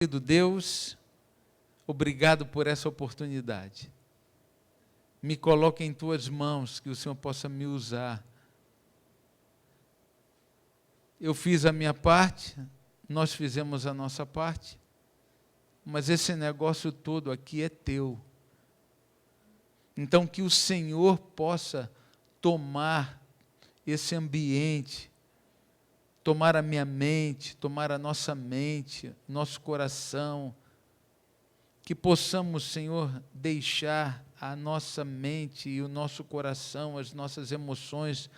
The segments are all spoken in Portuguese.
Querido Deus, obrigado por essa oportunidade. Me coloque em tuas mãos, que o Senhor possa me usar. Eu fiz a minha parte, nós fizemos a nossa parte, mas esse negócio todo aqui é teu. Então, que o Senhor possa tomar esse ambiente, tomar a minha mente, tomar a nossa mente, nosso coração, que possamos, Senhor, deixar a nossa mente e o nosso coração, as nossas emoções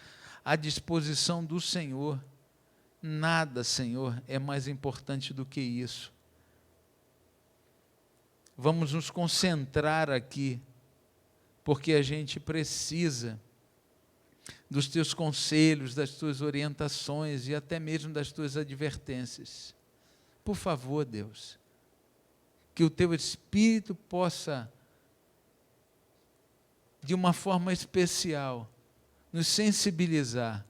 à disposição do Senhor. Nada, Senhor, é mais importante do que isso. Vamos nos concentrar aqui, porque a gente precisa dos teus conselhos, das tuas orientações e até mesmo das tuas advertências. Por favor, Deus, que o teu Espírito possa, de uma forma especial, nos sensibilizar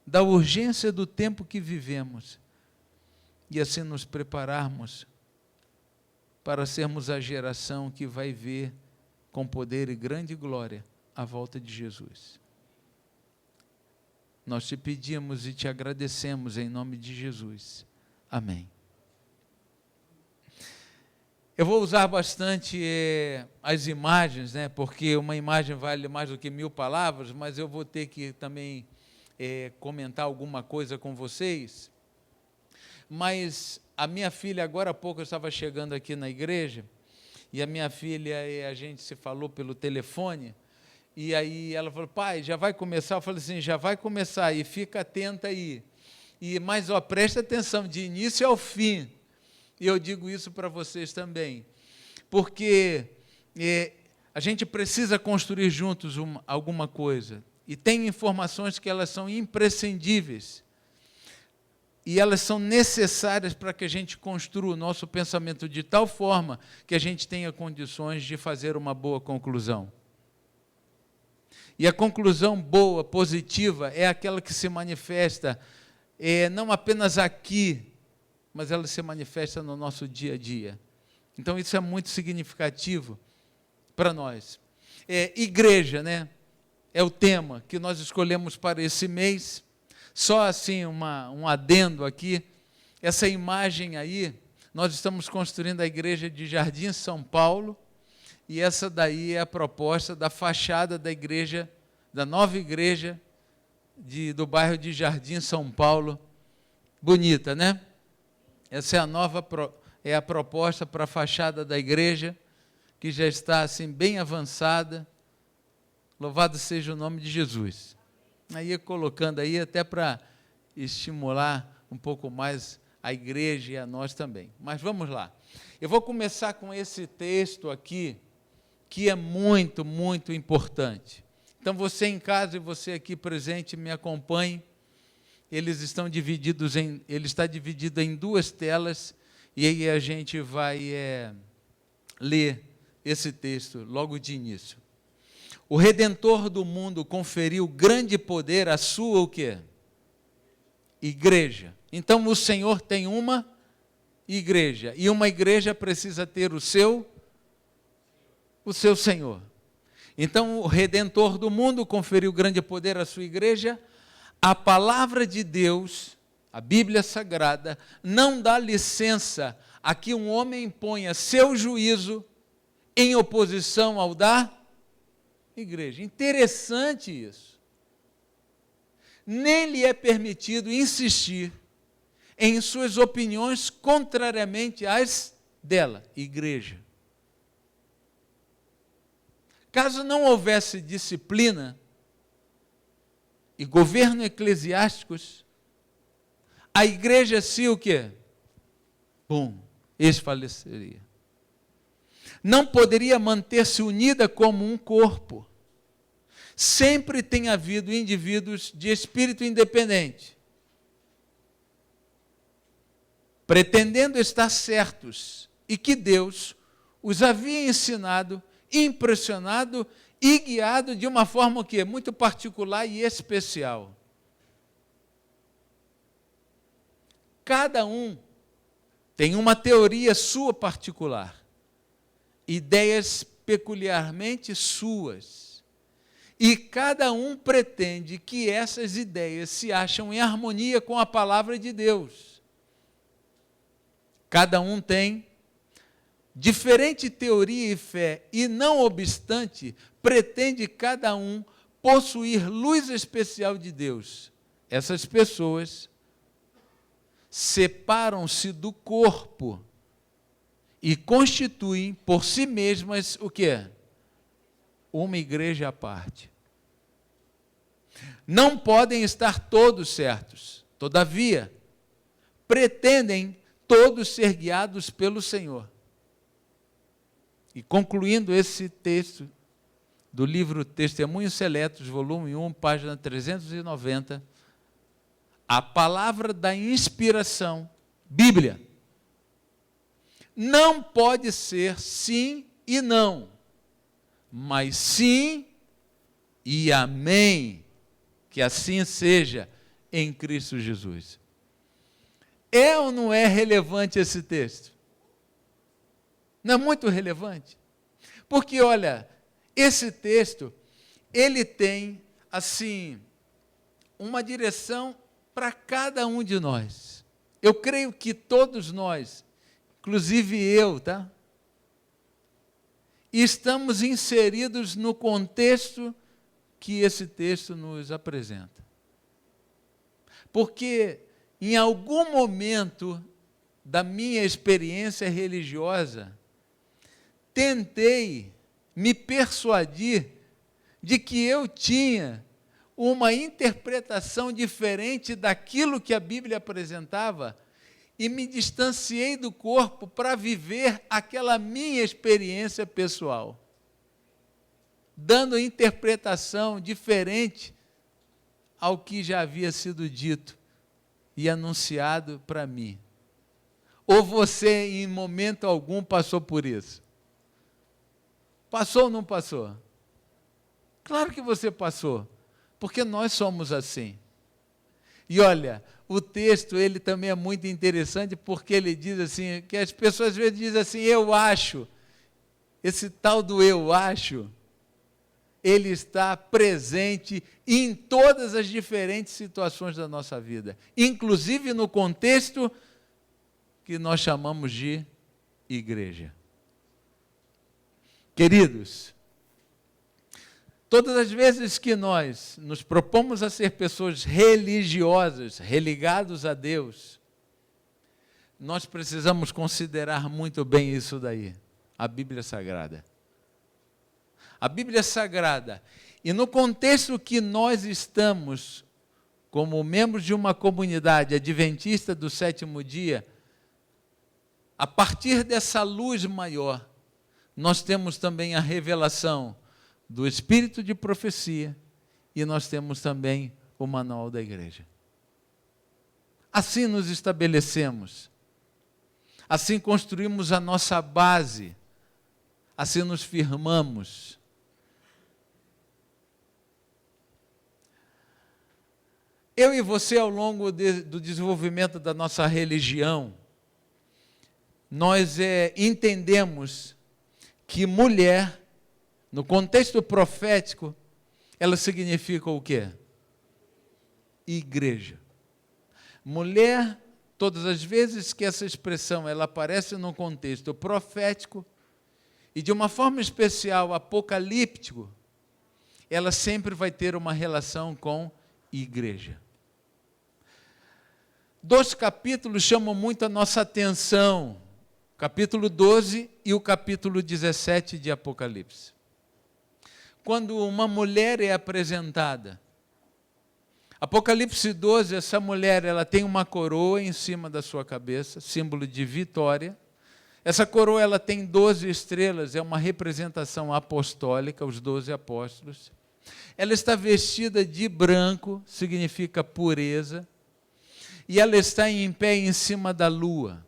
da urgência do tempo que vivemos e assim nos prepararmos para sermos a geração que vai ver com poder e grande glória a volta de Jesus. Nós te pedimos e te agradecemos em nome de Jesus. Amém. Eu vou usar bastante as imagens, né, porque uma imagem vale mais do que 1000 palavras, mas eu vou ter que também comentar alguma coisa com vocês. Mas a minha filha, agora há pouco eu estava chegando aqui na igreja, e a minha filha, a gente se falou pelo telefone, e aí ela falou, pai, já vai começar? Eu falei assim, já vai começar, e fica atenta aí. Mas presta atenção, de início ao fim. E eu digo isso para vocês também, porque a gente precisa construir juntos alguma coisa, e tem informações que elas são imprescindíveis, e elas são necessárias para que a gente construa o nosso pensamento de tal forma que a gente tenha condições de fazer uma boa conclusão. E a conclusão boa, positiva, é aquela que se manifesta não apenas aqui, mas ela se manifesta no nosso dia a dia. Então, isso é muito significativo para nós. Igreja, né? É o tema que nós escolhemos para esse mês. Só assim, um adendo aqui. Essa imagem aí, nós estamos construindo a igreja de Jardim São Paulo, e essa daí é a proposta da fachada da igreja, da nova igreja do bairro de Jardim São Paulo. Bonita, né? Essa é a proposta para a fachada da igreja, que já está assim bem avançada. Louvado seja o nome de Jesus. Aí colocando aí até para estimular um pouco mais a igreja e a nós também. Mas vamos lá. Eu vou começar com esse texto aqui, que é muito, muito importante. Então, você em casa e você aqui presente, me acompanhe. Ele está dividido em 2 telas, e aí a gente vai ler esse texto logo de início. O Redentor do mundo conferiu grande poder à sua o quê? Igreja. Então, o Senhor tem uma igreja, e uma igreja precisa ter o seu Senhor. Então, o Redentor do mundo conferiu grande poder à sua igreja. A palavra de Deus, a Bíblia Sagrada, não dá licença a que um homem ponha seu juízo em oposição ao da igreja. Interessante isso. Nem lhe é permitido insistir em suas opiniões contrariamente às dela, igreja. Caso não houvesse disciplina e governo eclesiásticos, a igreja se o quê? Desfaleceria. Não poderia manter-se unida como um corpo. Sempre tem havido indivíduos de espírito independente, pretendendo estar certos, e que Deus os havia ensinado, impressionado e guiado de uma forma que é muito particular e especial. Cada um tem uma teoria sua particular, ideias peculiarmente suas, e cada um pretende que essas ideias se acham em harmonia com a palavra de Deus. Cada um tem diferente teoria e fé, e não obstante, pretende cada um possuir luz especial de Deus. Essas pessoas separam-se do corpo e constituem por si mesmas o quê? Uma igreja à parte. Não podem estar todos certos, todavia, pretendem todos ser guiados pelo Senhor. E concluindo esse texto do livro Testemunhos Seletos, volume 1, página 390, a palavra da inspiração, Bíblia, não pode ser sim e não, mas sim e amém, que assim seja em Cristo Jesus. É ou não é relevante esse texto? Não é muito relevante? Porque, olha, esse texto, ele tem, assim, uma direção para cada um de nós. Eu creio que todos nós, inclusive eu, tá? Estamos inseridos no contexto que esse texto nos apresenta. Porque, em algum momento da minha experiência religiosa, tentei me persuadir de que eu tinha uma interpretação diferente daquilo que a Bíblia apresentava e me distanciei do corpo para viver aquela minha experiência pessoal, dando interpretação diferente ao que já havia sido dito e anunciado para mim. Ou você, em momento algum, passou por isso? Passou ou não passou? Claro que você passou, porque nós somos assim. E olha, o texto, ele também é muito interessante, porque ele diz assim, que as pessoas às vezes dizem assim, eu acho. Esse tal do eu acho, ele está presente em todas as diferentes situações da nossa vida, inclusive no contexto que nós chamamos de igreja. Queridos, todas as vezes que nós nos propomos a ser pessoas religiosas, religados a Deus, nós precisamos considerar muito bem isso daí, a Bíblia Sagrada. A Bíblia Sagrada, e no contexto que nós estamos, como membros de uma comunidade adventista do sétimo dia, a partir dessa luz maior, nós temos também a revelação do Espírito de profecia e nós temos também o manual da igreja. Assim nos estabelecemos, assim construímos a nossa base, assim nos firmamos. Eu e você, ao longo do desenvolvimento da nossa religião, nós entendemos que mulher, no contexto profético, ela significa o quê? Igreja. Mulher, todas as vezes que essa expressão ela aparece no contexto profético, e de uma forma especial apocalíptico, ela sempre vai ter uma relação com igreja. 2 capítulos chamam muito a nossa atenção, capítulo 12 e o capítulo 17 de Apocalipse. Quando uma mulher é apresentada, Apocalipse 12, essa mulher ela tem uma coroa em cima da sua cabeça, símbolo de vitória. Essa coroa ela tem 12 estrelas, é uma representação apostólica, os 12 apóstolos. Ela está vestida de branco, significa pureza, e ela está em pé em cima da lua.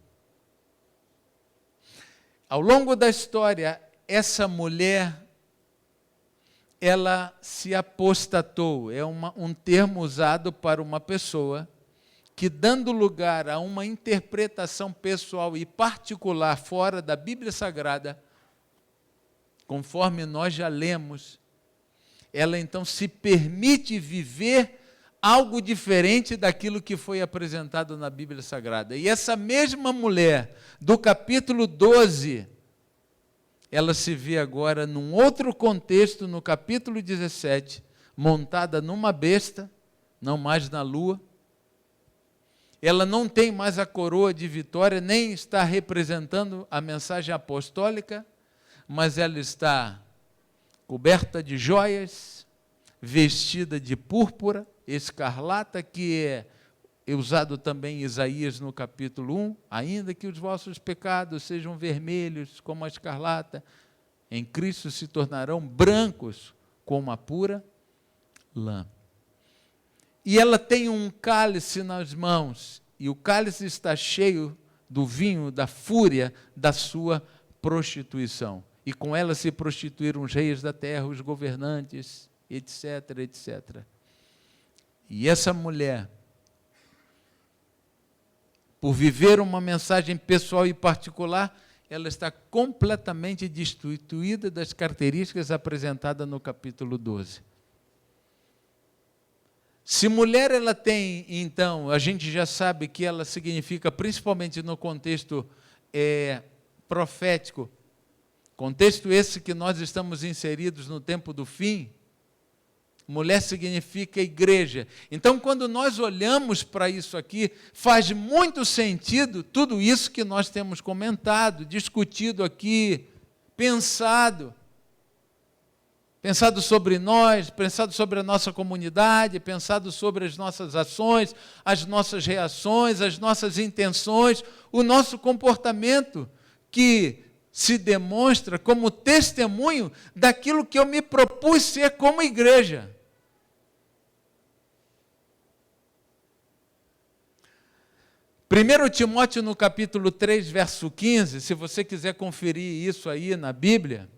Ao longo da história, essa mulher, ela se apostatou, é um termo usado para uma pessoa que, dando lugar a uma interpretação pessoal e particular fora da Bíblia Sagrada, conforme nós já lemos, ela então se permite viver algo diferente daquilo que foi apresentado na Bíblia Sagrada. E essa mesma mulher, do capítulo 12, ela se vê agora num outro contexto, no capítulo 17, montada numa besta, não mais na lua. Ela não tem mais a coroa de vitória, nem está representando a mensagem apostólica, mas ela está coberta de joias, vestida de púrpura, escarlata, que é usado também em Isaías no capítulo 1, ainda que os vossos pecados sejam vermelhos como a escarlata, em Cristo se tornarão brancos como a pura lã. E ela tem um cálice nas mãos, e o cálice está cheio do vinho, da fúria da sua prostituição. E com ela se prostituíram os reis da terra, os governantes, etc, etc. E essa mulher, por viver uma mensagem pessoal e particular, ela está completamente destituída das características apresentadas no capítulo 12. Se mulher ela tem, então, a gente já sabe que ela significa, principalmente no contexto profético, contexto esse que nós estamos inseridos no tempo do fim, mulher significa igreja. Então, quando nós olhamos para isso aqui, faz muito sentido tudo isso que nós temos comentado, discutido aqui, pensado sobre nós, pensado sobre a nossa comunidade, pensado sobre as nossas ações, as nossas reações, as nossas intenções, o nosso comportamento, que se demonstra como testemunho daquilo que eu me propus ser como igreja. Primeiro Timóteo, no capítulo 3, verso 15, se você quiser conferir isso aí na Bíblia,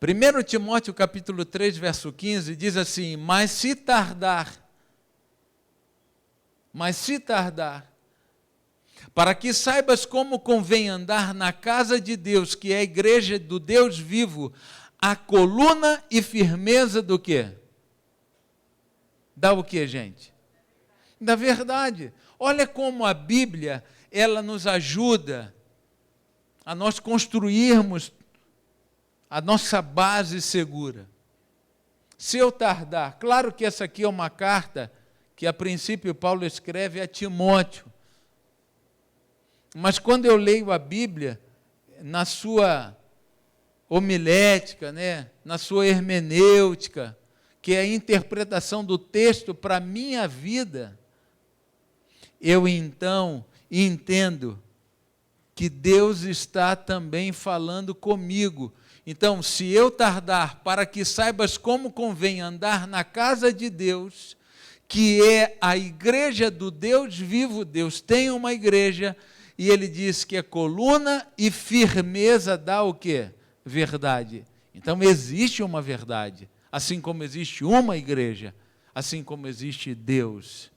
1 Timóteo, capítulo 3, verso 15, diz assim: mas se tardar, para que saibas como convém andar na casa de Deus, que é a igreja do Deus vivo, a coluna e firmeza do quê? Da o quê, gente? Da verdade. Olha como a Bíblia, ela nos ajuda a nós construirmos a nossa base segura. Se eu tardar, claro que essa aqui é uma carta que a princípio Paulo escreve a Timóteo, mas quando eu leio a Bíblia, na sua homilética, na sua hermenêutica, que é a interpretação do texto para a minha vida, eu então entendo que Deus está também falando comigo. Então, se eu tardar, para que saibas como convém andar na casa de Deus, que é a igreja do Deus vivo, Deus tem uma igreja, e ele diz que é coluna e firmeza dá o quê? Verdade. Então, existe uma verdade, assim como existe uma igreja, assim como existe Deus.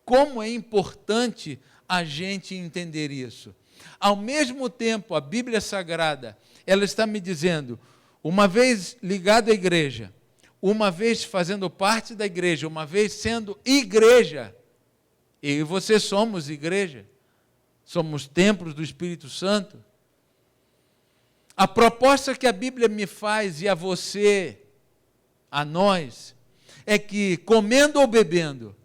Como é importante a gente entender isso. Ao mesmo tempo, a Bíblia Sagrada, ela está me dizendo, uma vez ligado à igreja, uma vez fazendo parte da igreja, uma vez sendo igreja, eu e você somos igreja, somos templos do Espírito Santo. A proposta que a Bíblia me faz, e a você, a nós, é que comendo ou bebendo,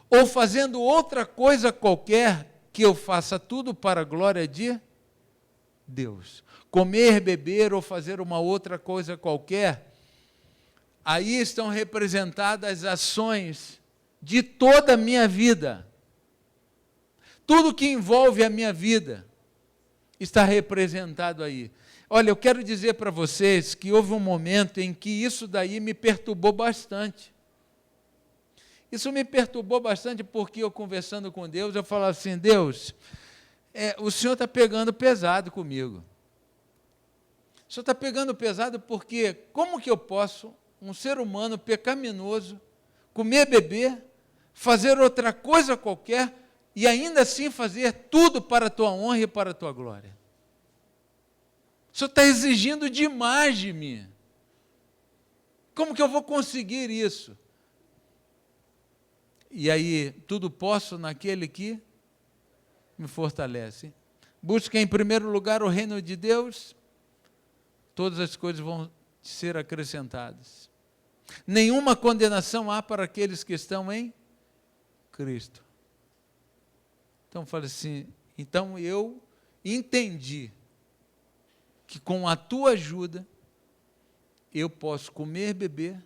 ou fazendo outra coisa qualquer, que eu faça tudo para a glória de Deus. Comer, beber ou fazer uma outra coisa qualquer, aí estão representadas as ações de toda a minha vida. Tudo que envolve a minha vida está representado aí. Olha, eu quero dizer para vocês que houve um momento em que isso daí me perturbou bastante. Isso me perturbou bastante porque eu, conversando com Deus, eu falava assim: Deus, o Senhor está pegando pesado comigo. O Senhor está pegando pesado porque como que eu posso, um ser humano pecaminoso, comer, beber, fazer outra coisa qualquer e ainda assim fazer tudo para a tua honra e para a tua glória. O Senhor está exigindo demais de mim. Como que eu vou conseguir isso? E aí, tudo posso naquele que me fortalece. Busca em primeiro lugar o reino de Deus, todas as coisas vão ser acrescentadas. Nenhuma condenação há para aqueles que estão em Cristo. Então, fala assim, então eu entendi que com a tua ajuda, eu posso comer, beber,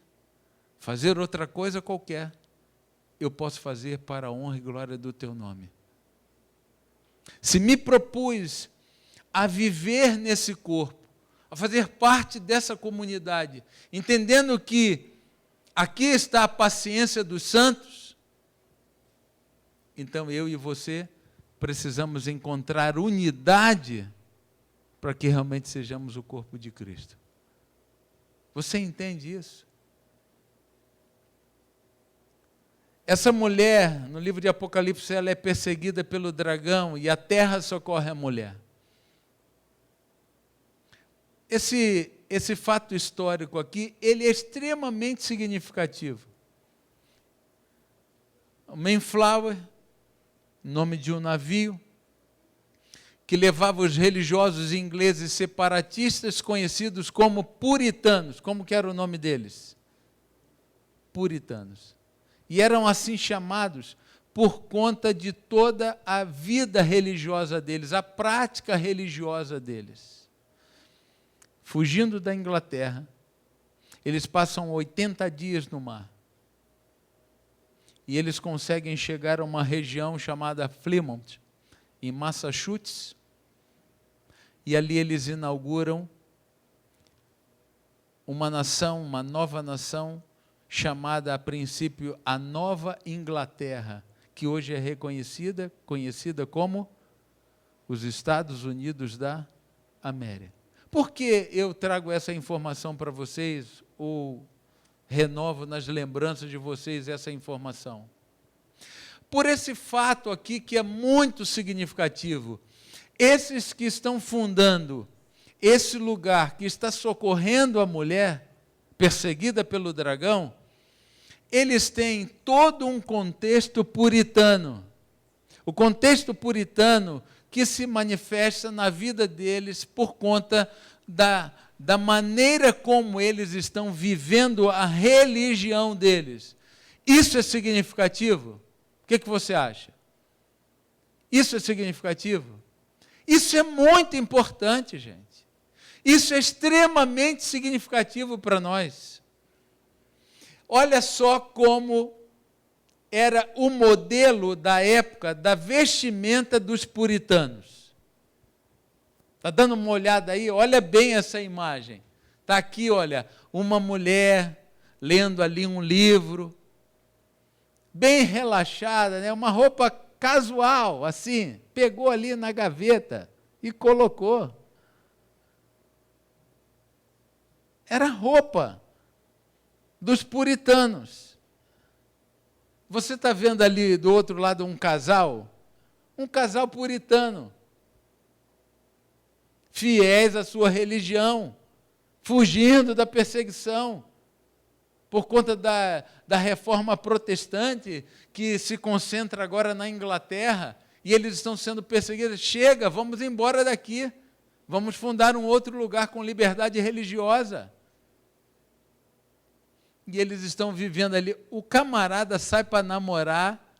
fazer outra coisa qualquer, eu posso fazer para a honra e glória do teu nome. Se me propus a viver nesse corpo, a fazer parte dessa comunidade, entendendo que aqui está a paciência dos santos, então eu e você precisamos encontrar unidade para que realmente sejamos o corpo de Cristo. Você entende isso? Essa mulher, no livro de Apocalipse, ela é perseguida pelo dragão e a terra socorre a mulher. Esse fato histórico aqui, ele é extremamente significativo. O Mayflower, nome de um navio, que levava os religiosos ingleses separatistas, conhecidos como puritanos. Como que era o nome deles? Puritanos. E eram assim chamados por conta de toda a vida religiosa deles, a prática religiosa deles. Fugindo da Inglaterra, eles passam 80 dias no mar. E eles conseguem chegar a uma região chamada Plymouth, em Massachusetts, e ali eles inauguram uma nação, uma nova nação, chamada a princípio a Nova Inglaterra, que hoje é conhecida como os Estados Unidos da América. Por que eu trago essa informação para vocês, ou renovo nas lembranças de vocês essa informação? Por esse fato aqui que é muito significativo. Esses que estão fundando esse lugar que está socorrendo a mulher perseguida pelo dragão, eles têm todo um contexto puritano. O contexto puritano que se manifesta na vida deles por conta da maneira como eles estão vivendo a religião deles. Isso é significativo? O que você acha? Isso é significativo? Isso é muito importante, gente. Isso é extremamente significativo para nós. Olha só como era o modelo da época da vestimenta dos puritanos. Está dando uma olhada aí? Olha bem essa imagem. Está aqui, olha, uma mulher lendo ali um livro, bem relaxada, né? Uma roupa casual, assim, pegou ali na gaveta e colocou. Era roupa dos puritanos. Você está vendo ali do outro lado um casal puritano, fiéis à sua religião, fugindo da perseguição, por conta da reforma protestante, que se concentra agora na Inglaterra, e eles estão sendo perseguidos. Chega, vamos embora daqui, vamos fundar um outro lugar com liberdade religiosa. E eles estão vivendo ali. O camarada sai para namorar,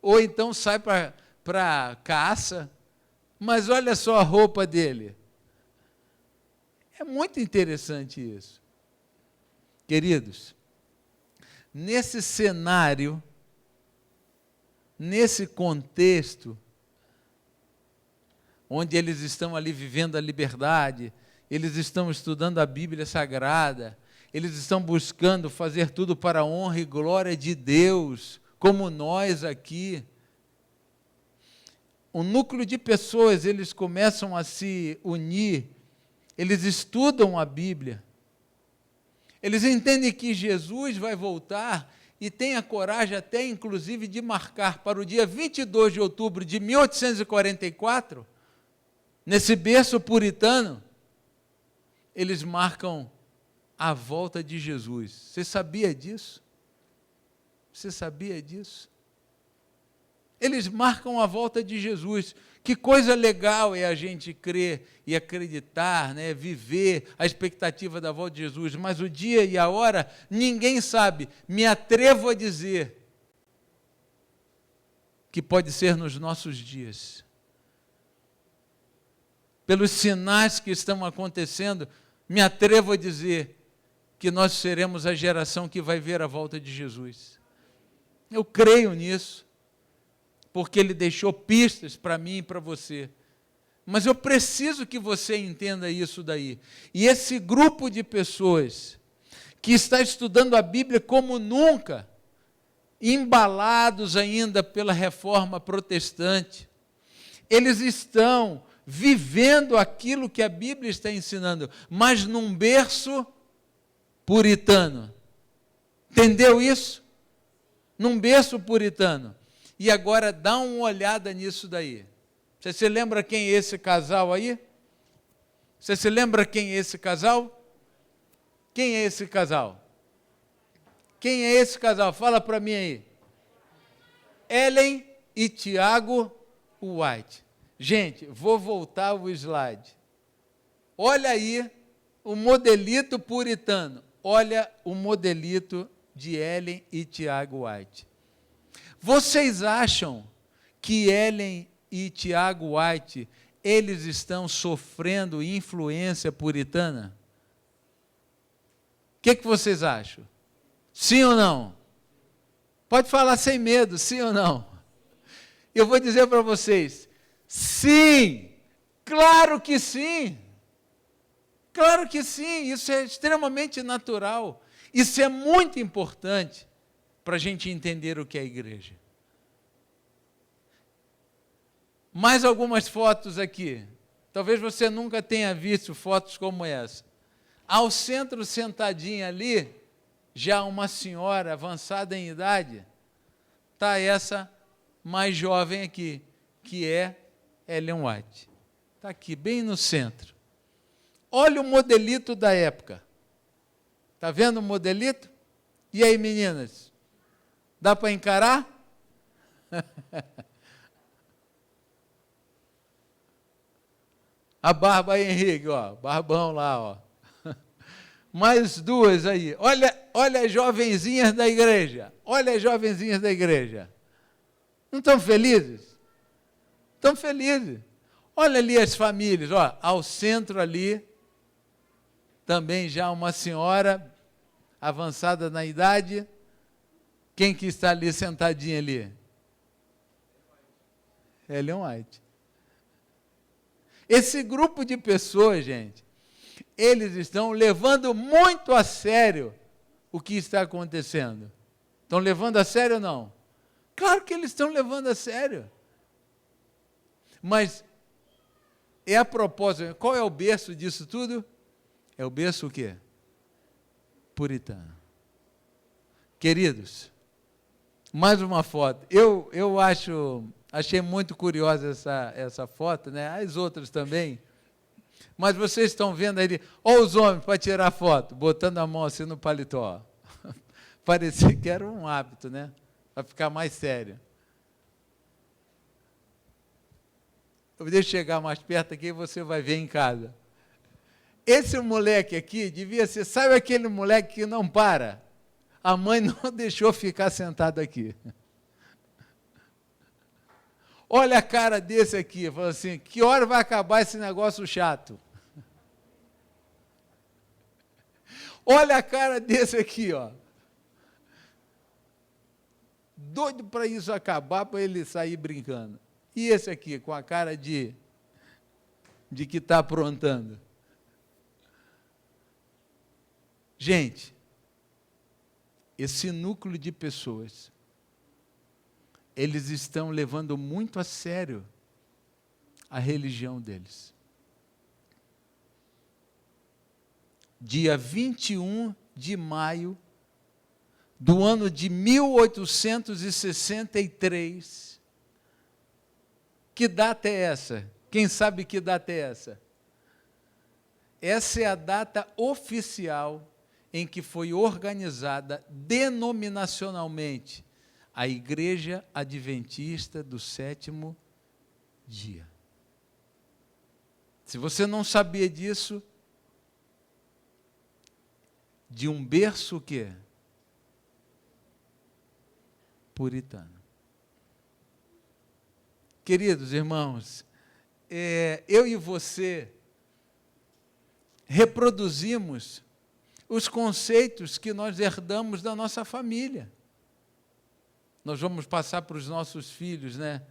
ou então sai para caça, mas olha só a roupa dele. É muito interessante isso. Queridos, nesse cenário, nesse contexto, onde eles estão ali vivendo a liberdade, eles estão estudando a Bíblia Sagrada, eles estão buscando fazer tudo para a honra e glória de Deus, como nós aqui. Um núcleo de pessoas, eles começam a se unir, eles estudam a Bíblia, eles entendem que Jesus vai voltar e tem a coragem até, inclusive, de marcar para o dia 22 de outubro de 1844, nesse berço puritano, eles marcam a volta de Jesus. Você sabia disso? Você sabia disso? Eles marcam a volta de Jesus. Que coisa legal é a gente crer e acreditar, né? Viver a expectativa da volta de Jesus. Mas o dia e a hora, ninguém sabe. Me atrevo a dizer que pode ser nos nossos dias. Pelos sinais que estão acontecendo, me atrevo a dizer que nós seremos a geração que vai ver a volta de Jesus. Eu creio nisso, porque Ele deixou pistas para mim e para você. Mas eu preciso que você entenda isso daí. E esse grupo de pessoas que está estudando a Bíblia como nunca, embalados ainda pela reforma protestante, eles estão vivendo aquilo que a Bíblia está ensinando, mas num berço puritano. Entendeu isso? Num berço puritano. E agora dá uma olhada nisso daí. Você se lembra quem é esse casal aí? Você se lembra quem é esse casal? Quem é esse casal? Quem é esse casal? Fala para mim aí. Ellen e Tiago White. Gente, vou voltar o slide. Olha aí o modelito puritano. Olha o modelito de Ellen e Tiago White. Vocês acham que Ellen e Tiago White, eles estão sofrendo influência puritana? O que vocês acham? Sim ou não? Pode falar sem medo, sim ou não? Eu vou dizer para vocês, sim, claro que sim. Claro que sim, isso é extremamente natural. Isso é muito importante para a gente entender o que é a igreja. Mais algumas fotos aqui. Talvez você nunca tenha visto fotos como essa. Ao centro, sentadinha ali, já uma senhora avançada em idade, está essa mais jovem aqui, que é Ellen White. Está aqui, bem no centro. Olha o modelito da época. Está vendo o modelito? E aí, meninas? Dá para encarar? A barba aí, Henrique, ó, barbão lá, ó. Mais duas aí. Olha as jovenzinhas da igreja. Olha as jovenzinhas da igreja. Não estão felizes? Estão felizes. Olha ali as famílias, ó, ao centro ali, também já uma senhora avançada na idade. Quem que está ali sentadinha ali? Ellen White. Esse grupo de pessoas, gente, eles estão levando muito a sério o que está acontecendo. Estão levando a sério ou não? Claro que eles estão levando a sério. Mas é a propósito, qual é o berço disso tudo? É o berço o quê? Puritano. Queridos, mais uma foto. Eu achei muito curiosa essa foto, né? As outras também. Mas vocês estão vendo aí, olha os homens para tirar foto, botando a mão assim no paletó. Parecia que era um hábito, né? Para ficar mais sério. Deixa eu chegar mais perto aqui e você vai ver em casa. Esse moleque aqui devia ser, sabe aquele moleque que não para? A mãe não deixou ficar sentado aqui. Olha a cara desse aqui, falou assim, que hora vai acabar esse negócio chato? Olha a cara desse aqui, ó. Doido para isso acabar, para ele sair brincando. E esse aqui, com a cara de que está aprontando. Gente, esse núcleo de pessoas, eles estão levando muito a sério a religião deles. Dia 21 de maio do ano de 1863. Que data é essa? Quem sabe que data é essa? Essa é a data oficial em que foi organizada denominacionalmente a Igreja Adventista do Sétimo Dia. Se você não sabia disso, de um berço o quê? Puritano. Queridos irmãos, eu e você reproduzimos os conceitos que nós herdamos da nossa família. Nós vamos passar para os nossos filhos, né?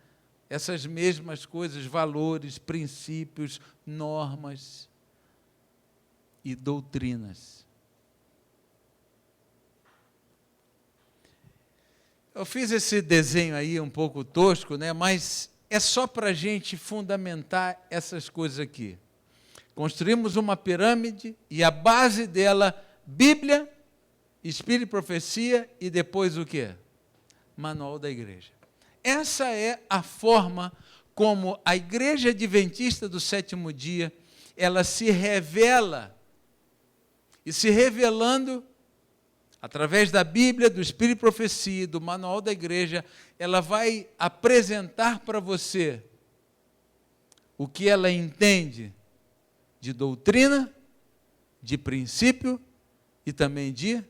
Essas mesmas coisas, valores, princípios, normas e doutrinas. Eu fiz esse desenho aí um pouco tosco, né? Mas é só para a gente fundamentar essas coisas aqui. Construímos uma pirâmide e a base dela, Bíblia, Espírito e Profecia e depois o quê? Manual da Igreja. Essa é a forma como a Igreja Adventista do Sétimo Dia, ela se revela, e se revelando, através da Bíblia, do Espírito e Profecia, do Manual da Igreja, ela vai apresentar para você o que ela entende de doutrina, de princípio e também de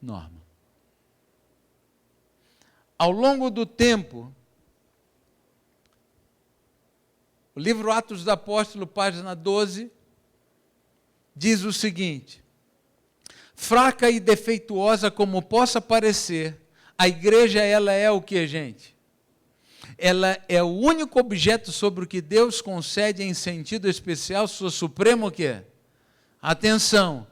norma. Ao longo do tempo, o livro Atos do Apóstolo, página 12, diz o seguinte: fraca e defeituosa como possa parecer, a igreja ela é o que, gente? Ela é o único objeto sobre o que Deus concede em sentido especial sua suprema o quê? Atenção.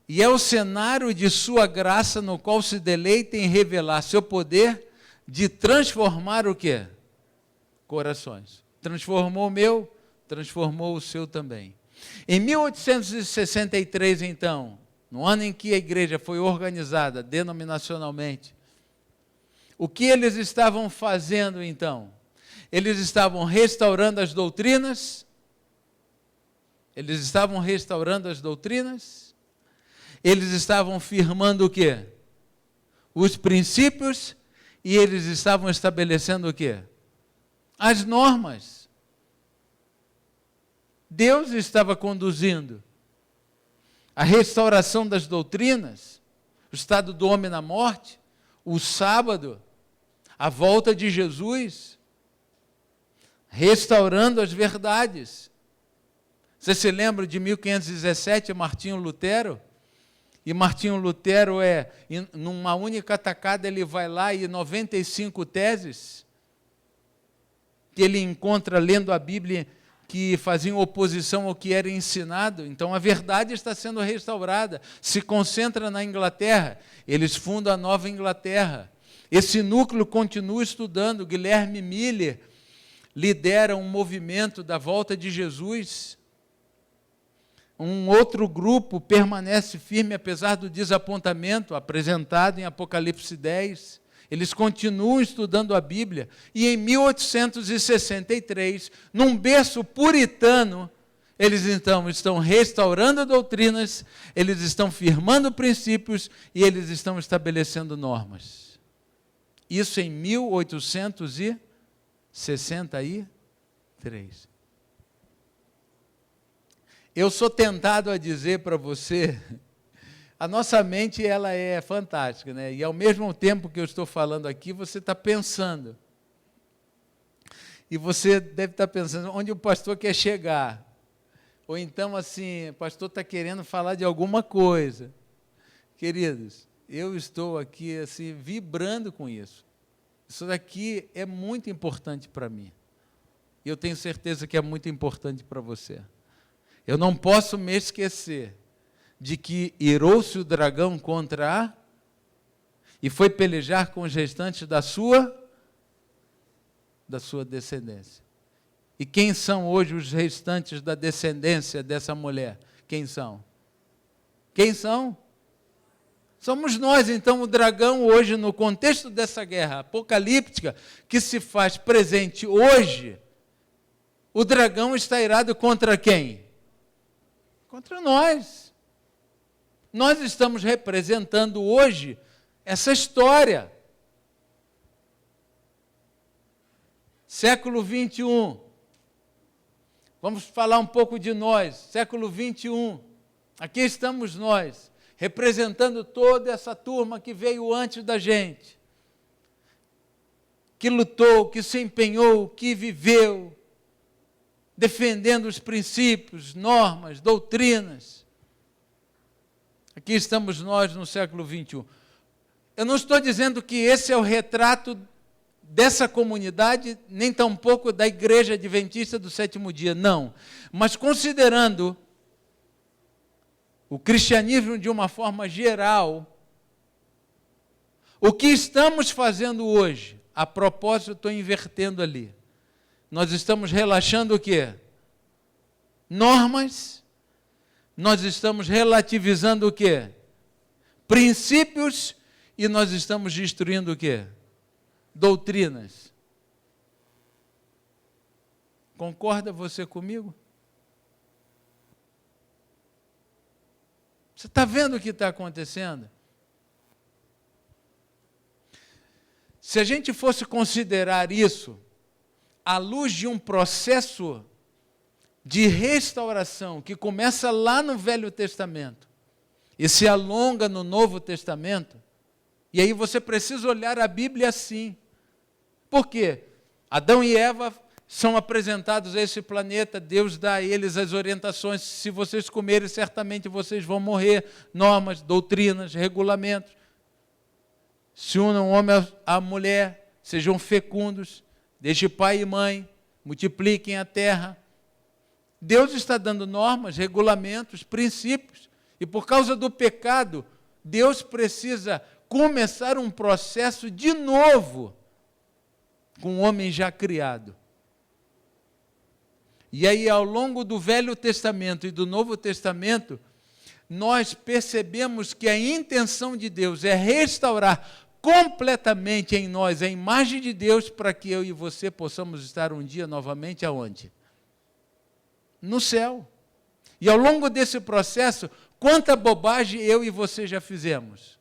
E é o cenário de sua graça no qual se deleita em revelar seu poder de transformar o quê? Corações. Transformou o meu, transformou o seu também. Em 1863, então, no ano em que a igreja foi organizada denominacionalmente, o que eles estavam fazendo então? Eles estavam restaurando as doutrinas, eles estavam firmando o quê? Os princípios, e eles estavam estabelecendo o quê? As normas. Deus estava conduzindo a restauração das doutrinas, o estado do homem na morte, o sábado, a volta de Jesus, restaurando as verdades. Você se lembra de 1517, Martinho Lutero? E Martinho Lutero numa única tacada, ele vai lá e 95 teses que ele encontra lendo a Bíblia que faziam oposição ao que era ensinado. Então a verdade está sendo restaurada. Se concentra na Inglaterra, eles fundam a Nova Inglaterra. Esse núcleo continua estudando. Guilherme Miller lidera um movimento da volta de Jesus. Um outro grupo permanece firme apesar do desapontamento apresentado em Apocalipse 10. Eles continuam estudando a Bíblia. E em 1863, num berço puritano, eles então estão restaurando doutrinas, eles estão firmando princípios e eles estão estabelecendo normas. Isso em 1863. Eu sou tentado a dizer para você, a nossa mente ela é fantástica, né? E ao mesmo tempo que eu estou falando aqui, você está pensando. E você deve estar pensando onde o pastor quer chegar. Ou então assim, o pastor está querendo falar de alguma coisa. Queridos, eu estou aqui assim, vibrando com isso. Isso daqui é muito importante para mim. E eu tenho certeza que é muito importante para você. Eu não posso me esquecer de que irou-se o dragão contra e foi pelejar com os restantes da sua descendência. E quem são hoje os restantes da descendência dessa mulher? Quem são? Quem são? Somos nós, então, o dragão hoje, no contexto dessa guerra apocalíptica, que se faz presente hoje, o dragão está irado contra quem? Contra nós. Nós estamos representando hoje essa história. Século 21. Vamos falar um pouco de nós. Século 21. Aqui estamos nós, representando toda essa turma que veio antes da gente, que lutou, que se empenhou, que viveu, defendendo os princípios, normas, doutrinas. Aqui estamos nós no século 21. Eu não estou dizendo que esse é o retrato dessa comunidade, nem tampouco da Igreja Adventista do Sétimo Dia, não. Mas considerando o cristianismo de uma forma geral, o que estamos fazendo hoje, a propósito, estou invertendo ali. Nós estamos relaxando o quê? Normas. Nós estamos relativizando o quê? Princípios. E nós estamos destruindo o quê? Doutrinas. Concorda você comigo? Você está vendo o que está acontecendo? Se a gente fosse considerar isso à luz de um processo de restauração que começa lá no Velho Testamento e se alonga no Novo Testamento, e aí você precisa olhar a Bíblia assim. Por quê? Adão e Eva são apresentados a esse planeta, Deus dá a eles as orientações, se vocês comerem, certamente vocês vão morrer, normas, doutrinas, regulamentos. Se unam o homem à mulher, sejam fecundos, deixem pai e mãe, multipliquem a terra. Deus está dando normas, regulamentos, princípios, e por causa do pecado, Deus precisa começar um processo de novo com o homem já criado. E aí, ao longo do Velho Testamento e do Novo Testamento, nós percebemos que a intenção de Deus é restaurar completamente em nós a imagem de Deus para que eu e você possamos estar um dia novamente aonde? No céu. E ao longo desse processo, quanta bobagem eu e você já fizemos?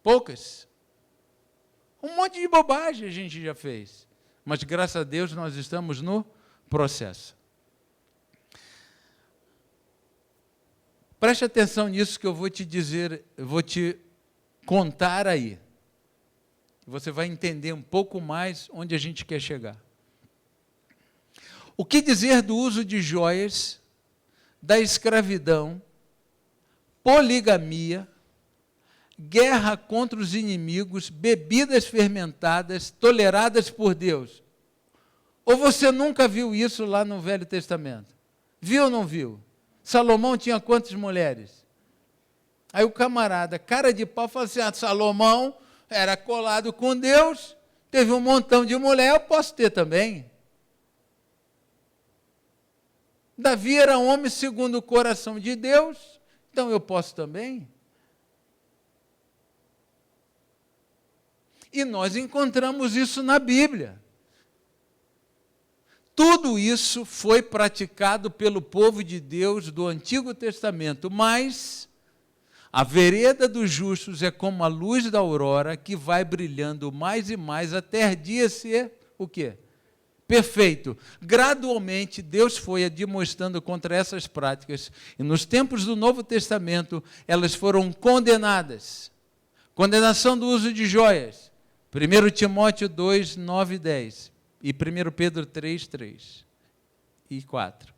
Poucas. Um monte de bobagem a gente já fez. Mas, graças a Deus, nós estamos no processo. Preste atenção nisso que eu vou te dizer, eu vou te contar aí. Você vai entender um pouco mais onde a gente quer chegar. O que dizer do uso de joias, da escravidão, poligamia, guerra contra os inimigos, bebidas fermentadas, toleradas por Deus? Ou você nunca viu isso lá no Velho Testamento? Viu ou não viu? Salomão tinha quantas mulheres? Aí o camarada, cara de pau, fala assim, Salomão era colado com Deus, teve um montão de mulher, eu posso ter também. Davi era homem segundo o coração de Deus, então eu posso também. E nós encontramos isso na Bíblia. Tudo isso foi praticado pelo povo de Deus do Antigo Testamento, mas a vereda dos justos é como a luz da aurora que vai brilhando mais e mais até dia ser o quê? Perfeito. Gradualmente, Deus foi demonstrando contra essas práticas e nos tempos do Novo Testamento, elas foram condenadas. Condenação do uso de joias. 1 Timóteo 2, 9 e 10. E 1 Pedro 3, 3 e 4.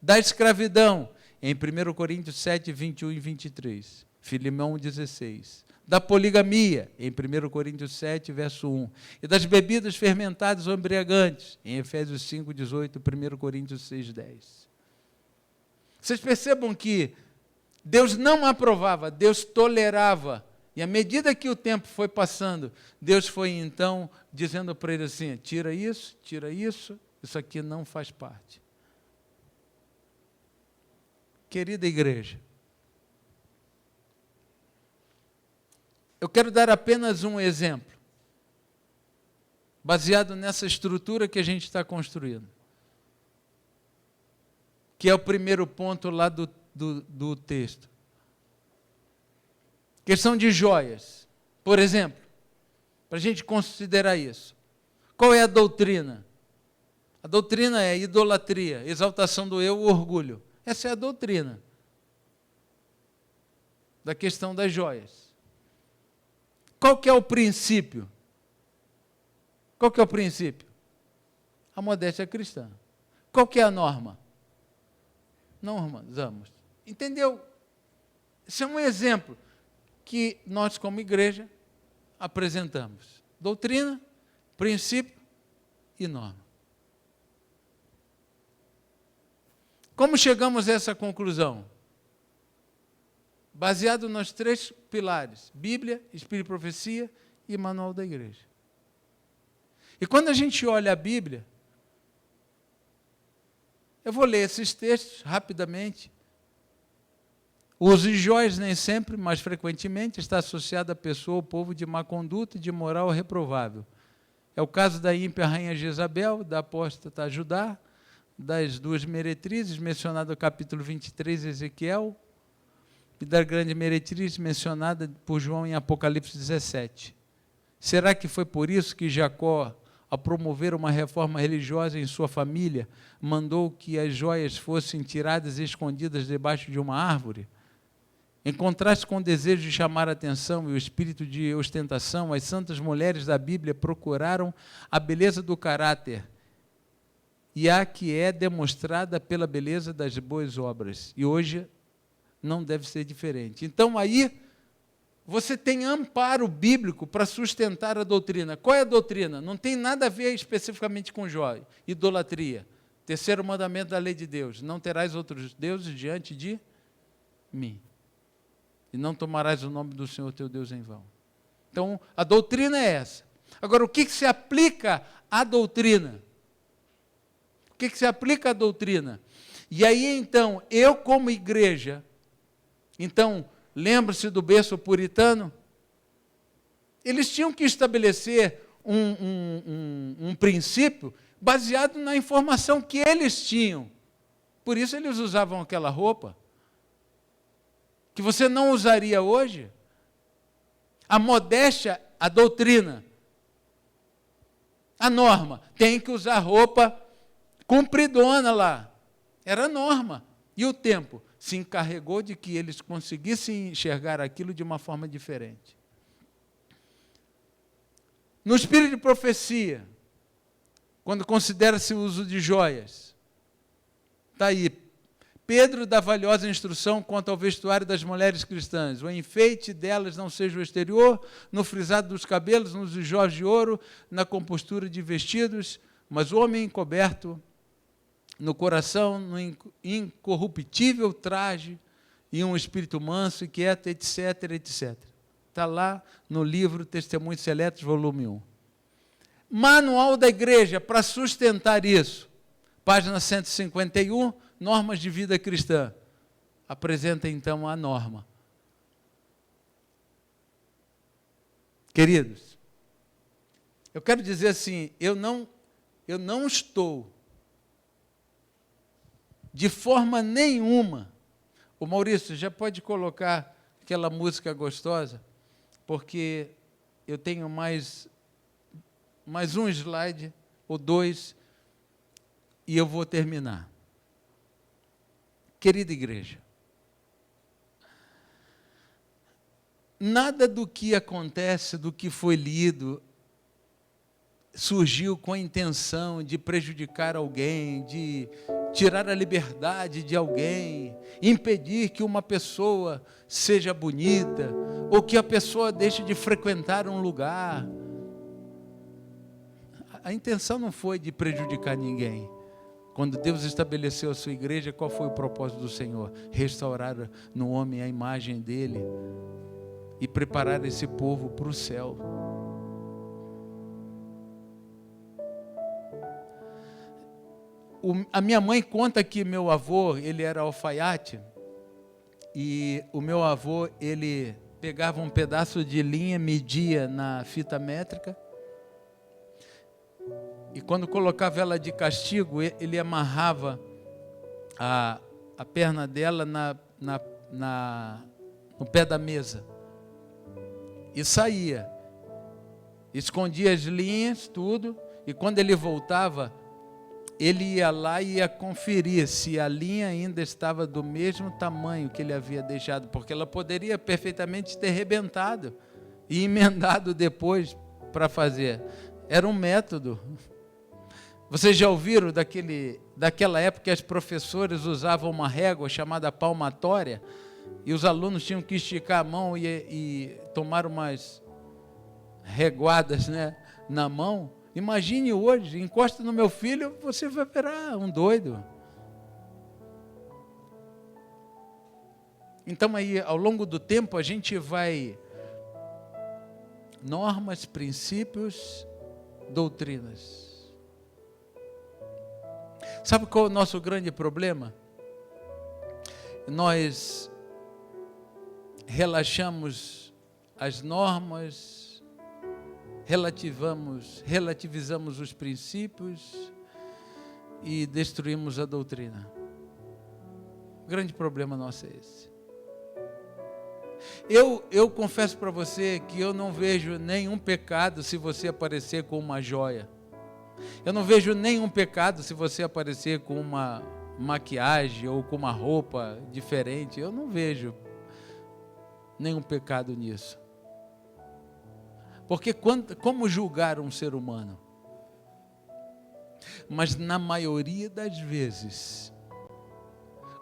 Da escravidão, em 1 Coríntios 7, 21 e 23. Filemão 16. Da poligamia, em 1 Coríntios 7, verso 1. E das bebidas fermentadas ou embriagantes, em Efésios 5, 18, 1 Coríntios 6, 10. Vocês percebam que Deus não aprovava, Deus tolerava. E à medida que o tempo foi passando, Deus foi então dizendo para ele assim, tira isso, isso aqui não faz parte. Querida igreja, Eu quero dar apenas um exemplo, baseado nessa estrutura que a gente está construindo, que é o primeiro ponto lá do texto. Questão de joias, por exemplo, para a gente considerar isso. Qual é a doutrina? A doutrina é idolatria, exaltação do eu, orgulho. Essa é a doutrina da questão das joias. Qual que é o princípio? Qual que é o princípio? A modéstia cristã. Qual que é a norma? Não usamos. Entendeu? Esse é um exemplo que nós, como igreja, apresentamos. Doutrina, princípio e norma. Como chegamos a essa conclusão? Baseado nos 3 pilares: Bíblia, Espírito e Profecia e Manual da Igreja. E quando a gente olha a Bíblia, eu vou ler esses textos rapidamente. O uso de joias nem sempre, mas frequentemente, está associado à pessoa ou povo de má conduta e de moral reprovável. É o caso da ímpia rainha Jezabel, da apóstata Judá, das 2 meretrizes, mencionada no capítulo 23, Ezequiel, e da grande meretriz mencionada por João em Apocalipse 17. Será que foi por isso que Jacó, ao promover uma reforma religiosa em sua família, mandou que as joias fossem tiradas e escondidas debaixo de uma árvore? Em contraste com o desejo de chamar a atenção e o espírito de ostentação, as santas mulheres da Bíblia procuraram a beleza do caráter, e a que é demonstrada pela beleza das boas obras. E hoje não deve ser diferente. Então, aí, você tem amparo bíblico para sustentar a doutrina. Qual é a doutrina? Não tem nada a ver especificamente com joia. Idolatria. 3º mandamento da lei de Deus: não terás outros deuses diante de mim. E não tomarás o nome do Senhor teu Deus em vão. Então, a doutrina é essa. Agora, o que se aplica à doutrina? O que se aplica à doutrina? E aí, então, eu como igreja, então, lembra-se do berço puritano? Eles tinham que estabelecer um princípio baseado na informação que eles tinham. Por isso eles usavam aquela roupa, que você não usaria hoje. A modéstia, a doutrina, a norma, tem que usar roupa compridona lá. Era a norma. E o tempo se encarregou de que eles conseguissem enxergar aquilo de uma forma diferente. No espírito de profecia, quando considera-se o uso de joias, está aí, Pedro dá valiosa instrução quanto ao vestuário das mulheres cristãs. O enfeite delas não seja o exterior, no frisado dos cabelos, nos joias de ouro, na compostura de vestidos, mas o homem encoberto no coração, no incorruptível traje, e um espírito manso e quieto, etc., etc. Está lá no livro Testemunhos Seletos, volume 1. Manual da Igreja, para sustentar isso. Página 151, Normas de Vida Cristã. Apresenta, então, a norma. Queridos, eu quero dizer assim, eu não estou de forma nenhuma. O Maurício, já pode colocar aquela música gostosa, porque eu tenho mais um slide, ou 2, e eu vou terminar. Querida igreja, nada do que acontece, do que foi lido, surgiu com a intenção de prejudicar alguém, de tirar a liberdade de alguém, impedir que uma pessoa seja bonita, ou que a pessoa deixe de frequentar um lugar. A intenção não foi de prejudicar ninguém. Quando Deus estabeleceu a sua igreja, qual foi o propósito do Senhor? Restaurar no homem a imagem dele e preparar esse povo para o céu. A minha mãe conta que meu avô, ele era alfaiate, e o meu avô, ele pegava um pedaço de linha, media na fita métrica, e quando colocava ela de castigo, ele amarrava a perna dela no pé da mesa. E saía. Escondia as linhas, tudo, e quando ele voltava, ele ia lá e ia conferir se a linha ainda estava do mesmo tamanho que ele havia deixado, porque ela poderia perfeitamente ter rebentado e emendado depois para fazer. Era um método. Vocês já ouviram daquela época que as professoras usavam uma régua chamada palmatória e os alunos tinham que esticar a mão e tomar umas reguadas, né, na mão? Imagine hoje, encosta no meu filho, você vai virar um doido. Então aí, ao longo do tempo, a gente vai normas, princípios, doutrinas. Sabe qual é o nosso grande problema? Nós relaxamos as normas, relativizamos os princípios e destruímos a doutrina. O grande problema nosso é esse. Eu confesso para você que eu não vejo nenhum pecado se você aparecer com uma joia. Eu não vejo nenhum pecado se você aparecer com uma maquiagem ou com uma roupa diferente. Eu não vejo nenhum pecado nisso. Porque como julgar um ser humano? Mas na maioria das vezes,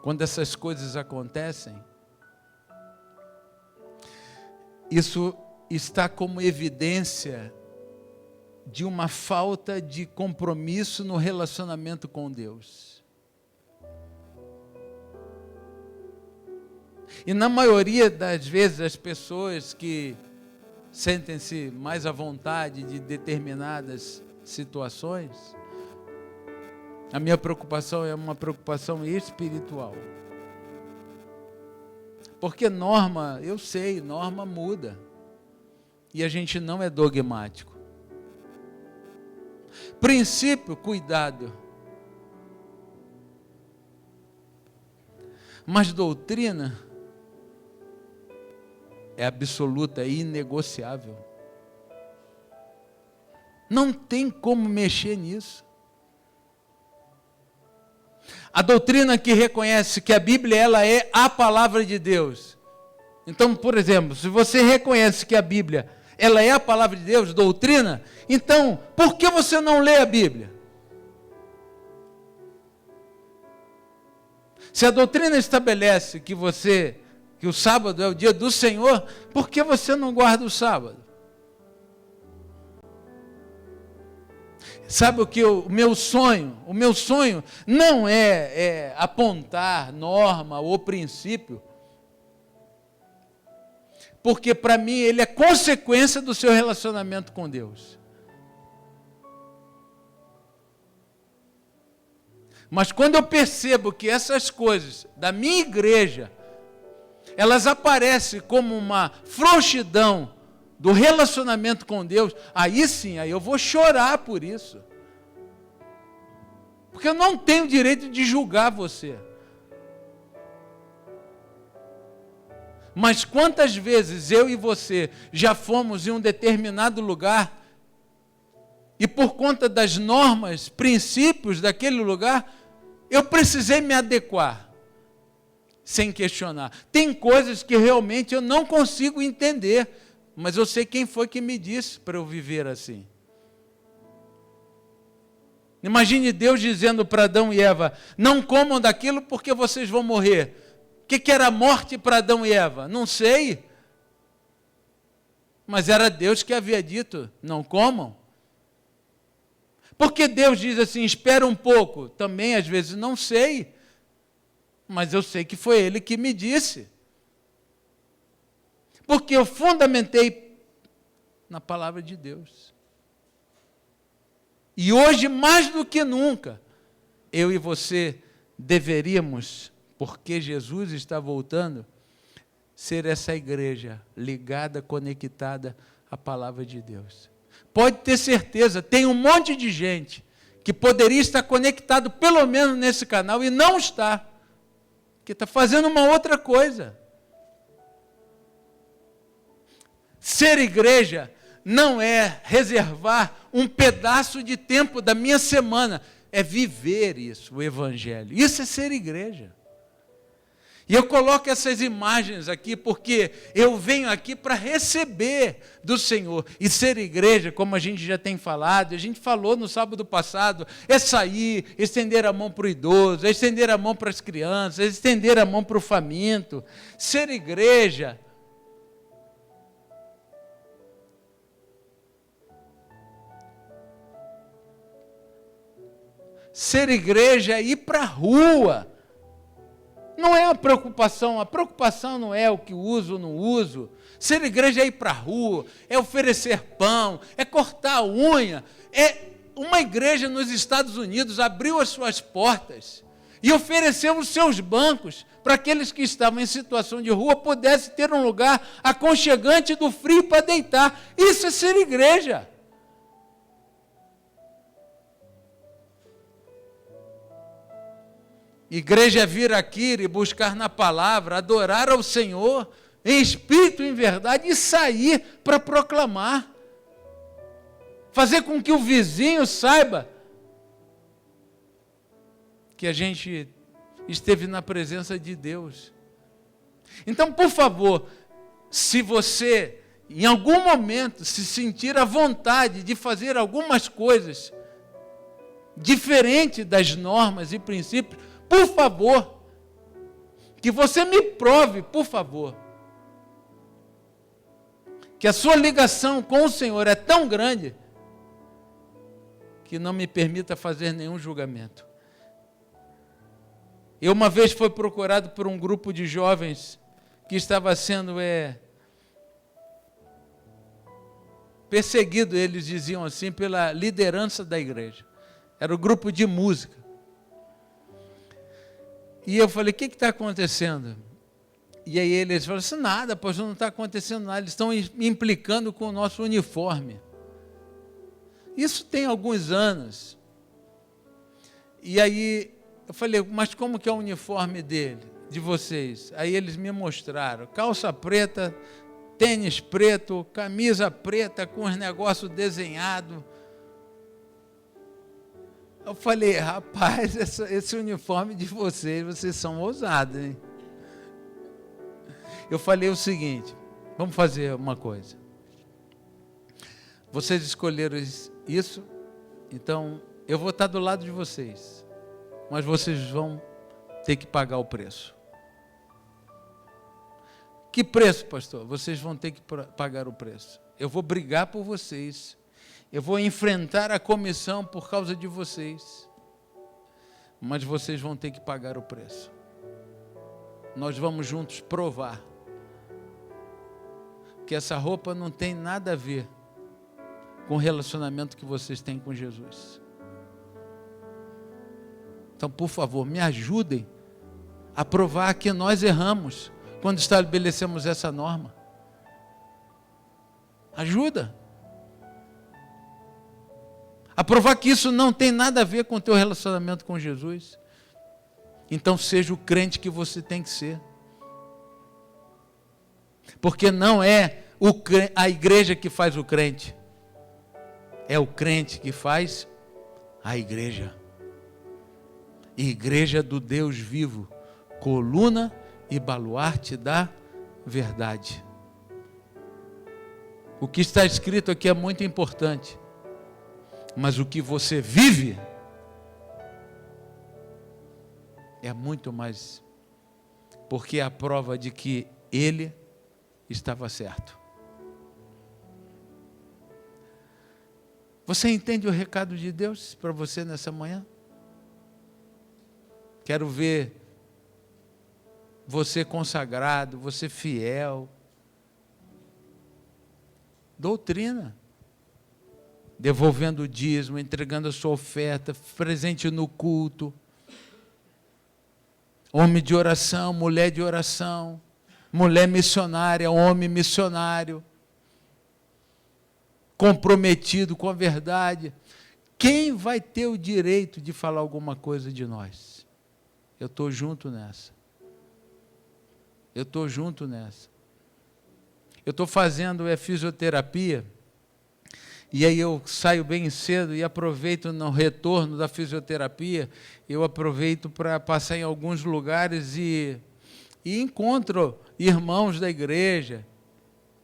quando essas coisas acontecem, isso está como evidência de uma falta de compromisso no relacionamento com Deus. E na maioria das vezes as pessoas que sentem-se mais à vontade de determinadas situações, a minha preocupação é uma preocupação espiritual. Porque norma, eu sei, norma muda. E a gente não é dogmático. Princípio, cuidado. Mas doutrina é absoluta, é inegociável. Não tem como mexer nisso. A doutrina que reconhece que a Bíblia ela é a palavra de Deus. Então, por exemplo, se você reconhece que a Bíblia ela é a palavra de Deus, doutrina, então, por que você não lê a Bíblia? Se a doutrina estabelece que o sábado é o dia do Senhor, por que você não guarda o sábado? Sabe o meu sonho? O meu sonho não é apontar norma ou princípio, porque para mim ele é consequência do seu relacionamento com Deus. Mas quando eu percebo que essas coisas da minha igreja, elas aparecem como uma frouxidão do relacionamento com Deus, aí sim, aí eu vou chorar por isso. Porque eu não tenho direito de julgar você. Mas quantas vezes eu e você já fomos em um determinado lugar e por conta das normas, princípios daquele lugar, eu precisei me adequar, sem questionar. Tem coisas que realmente eu não consigo entender, mas eu sei quem foi que me disse para eu viver assim. Imagine Deus dizendo para Adão e Eva, não comam daquilo porque vocês vão morrer. O que era morte para Adão e Eva? Não sei. Mas era Deus que havia dito, não comam. Porque Deus diz assim, espera um pouco. Também às vezes não sei. Mas eu sei que foi Ele que me disse. Porque eu fundamentei na palavra de Deus. E hoje, mais do que nunca, eu e você deveríamos, porque Jesus está voltando, ser essa igreja ligada, conectada à palavra de Deus. Pode ter certeza, tem um monte de gente que poderia estar conectado pelo menos nesse canal e não está, que está fazendo uma outra coisa. Ser igreja não é reservar um pedaço de tempo da minha semana, é viver isso, o evangelho. Isso é ser igreja. E eu coloco essas imagens aqui porque eu venho aqui para receber do Senhor. E ser igreja, como a gente já tem falado, a gente falou no sábado passado, é sair, estender a mão para o idoso, é estender a mão para as crianças, é estender a mão para o faminto. Ser igreja é ir para a rua. Não é a preocupação não é o que uso ou não uso. Ser igreja é ir para a rua, é oferecer pão, é cortar a unha. Uma igreja nos Estados Unidos abriu as suas portas e ofereceu os seus bancos para aqueles que estavam em situação de rua pudessem ter um lugar aconchegante do frio para deitar. Isso é ser igreja. Igreja é vir aqui e buscar na palavra, adorar ao Senhor, em espírito e em verdade, e sair para proclamar. Fazer com que o vizinho saiba que a gente esteve na presença de Deus. Então, por favor, se você, em algum momento, se sentir à vontade de fazer algumas coisas diferente das normas e princípios, por favor, que você me prove, por favor, que a sua ligação com o Senhor é tão grande que não me permita fazer nenhum julgamento. Eu uma vez fui procurado por um grupo de jovens que estava sendo perseguido, eles diziam assim, pela liderança da igreja. Era o grupo de música. E eu falei, o que está acontecendo? E aí eles falaram assim, nada, pois não está acontecendo nada, eles estão implicando com o nosso uniforme. Isso tem alguns anos. E aí eu falei, mas como que é o uniforme de vocês? Aí eles me mostraram, calça preta, tênis preto, camisa preta com os negócios desenhados. Eu falei, rapaz, esse uniforme de vocês são ousados, hein? Eu falei o seguinte, vamos fazer uma coisa. Vocês escolheram isso, então eu vou estar do lado de vocês, mas vocês vão ter que pagar o preço. Que preço, pastor? Vocês vão ter que pagar o preço. Eu vou brigar por vocês. Eu vou enfrentar a comissão por causa de vocês. Mas vocês vão ter que pagar o preço. Nós vamos juntos provar que essa roupa não tem nada a ver com o relacionamento que vocês têm com Jesus. Então, por favor, me ajudem a provar que nós erramos quando estabelecemos essa norma. Ajuda. A provar que isso não tem nada a ver com o teu relacionamento com Jesus. Então seja o crente que você tem que ser. Porque não é a igreja que faz o crente. É o crente que faz a igreja. Igreja do Deus vivo, coluna e baluarte da verdade. O que está escrito aqui é muito importante. Mas o que você vive é muito mais, porque é a prova de que ele estava certo. Você entende o recado de Deus para você nessa manhã? Quero ver você consagrado, você fiel. Doutrina. Devolvendo o dízimo, entregando a sua oferta, presente no culto. Homem de oração, mulher de oração, mulher missionária, homem missionário, comprometido com a verdade. Quem vai ter o direito de falar alguma coisa de nós? Eu estou junto nessa. Eu estou junto nessa. Eu estou fazendo fisioterapia, e aí eu saio bem cedo e aproveito no retorno da fisioterapia, eu aproveito para passar em alguns lugares e encontro irmãos da igreja.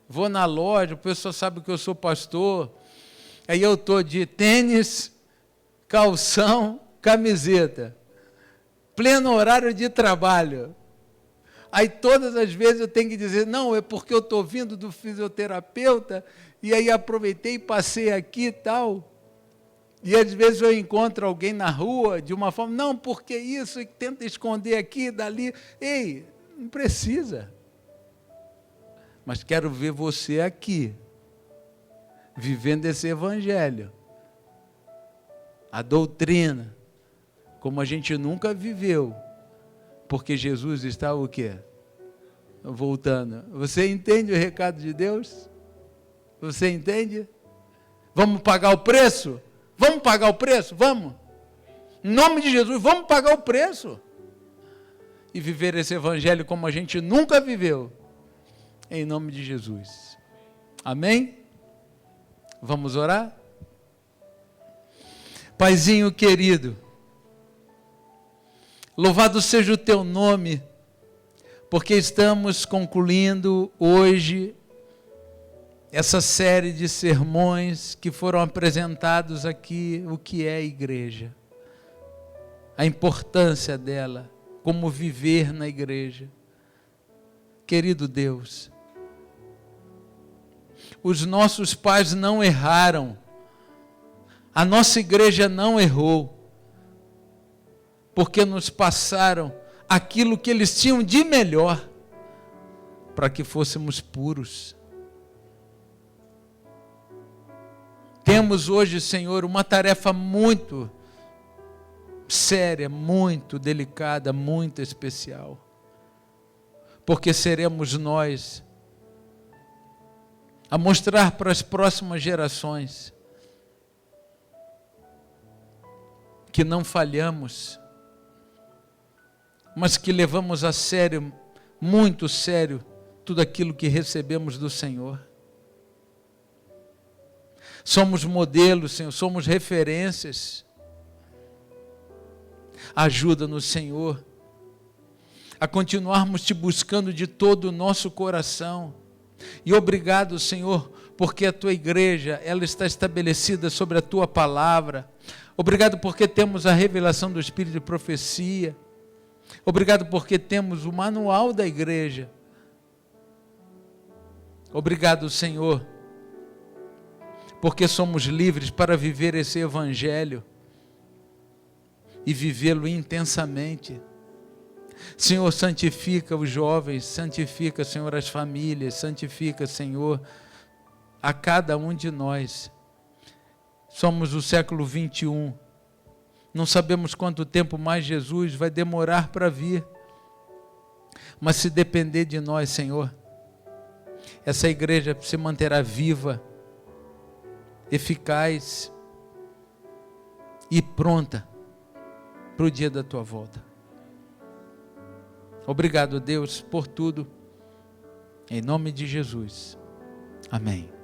Vou na loja, o pessoal sabe que eu sou pastor, aí eu estou de tênis, calção, camiseta, pleno horário de trabalho. Aí todas as vezes eu tenho que dizer, não, é porque eu estou vindo do fisioterapeuta, e aí aproveitei e passei aqui e tal. E às vezes eu encontro alguém na rua, de uma forma, não, porque isso, e tenta esconder aqui, dali. Ei, não precisa. Mas quero ver você aqui, vivendo esse evangelho. A doutrina, como a gente nunca viveu. Porque Jesus está o quê? Voltando. Você entende o recado de Deus? Você entende? Vamos pagar o preço? Vamos pagar o preço? Vamos. Em nome de Jesus, vamos pagar o preço. E viver esse evangelho como a gente nunca viveu. Em nome de Jesus. Amém? Vamos orar? Paizinho querido, louvado seja o teu nome, porque estamos concluindo hoje essa série de sermões que foram apresentados aqui, o que é a igreja, a importância dela, como viver na igreja. Querido Deus, os nossos pais não erraram, a nossa igreja não errou, porque nos passaram aquilo que eles tinham de melhor, para que fôssemos puros. Temos hoje, Senhor, uma tarefa muito séria, muito delicada, muito especial, porque seremos nós a mostrar para as próximas gerações que não falhamos, mas que levamos a sério, muito sério, tudo aquilo que recebemos do Senhor. Somos modelos, Senhor, somos referências. Ajuda-nos, Senhor, a continuarmos te buscando de todo o nosso coração. E obrigado, Senhor, porque a tua igreja, ela está estabelecida sobre a tua palavra. Obrigado porque temos a revelação do Espírito de profecia. Obrigado porque temos o manual da igreja. Obrigado, Senhor, porque somos livres para viver esse evangelho e vivê-lo intensamente. Senhor, santifica os jovens, santifica, Senhor, as famílias, santifica, Senhor, a cada um de nós. Somos o século 21. Não sabemos quanto tempo mais Jesus vai demorar para vir. Mas se depender de nós, Senhor, essa igreja se manterá viva, eficaz e pronta para o dia da tua volta. Obrigado, Deus, por tudo. Em nome de Jesus. Amém.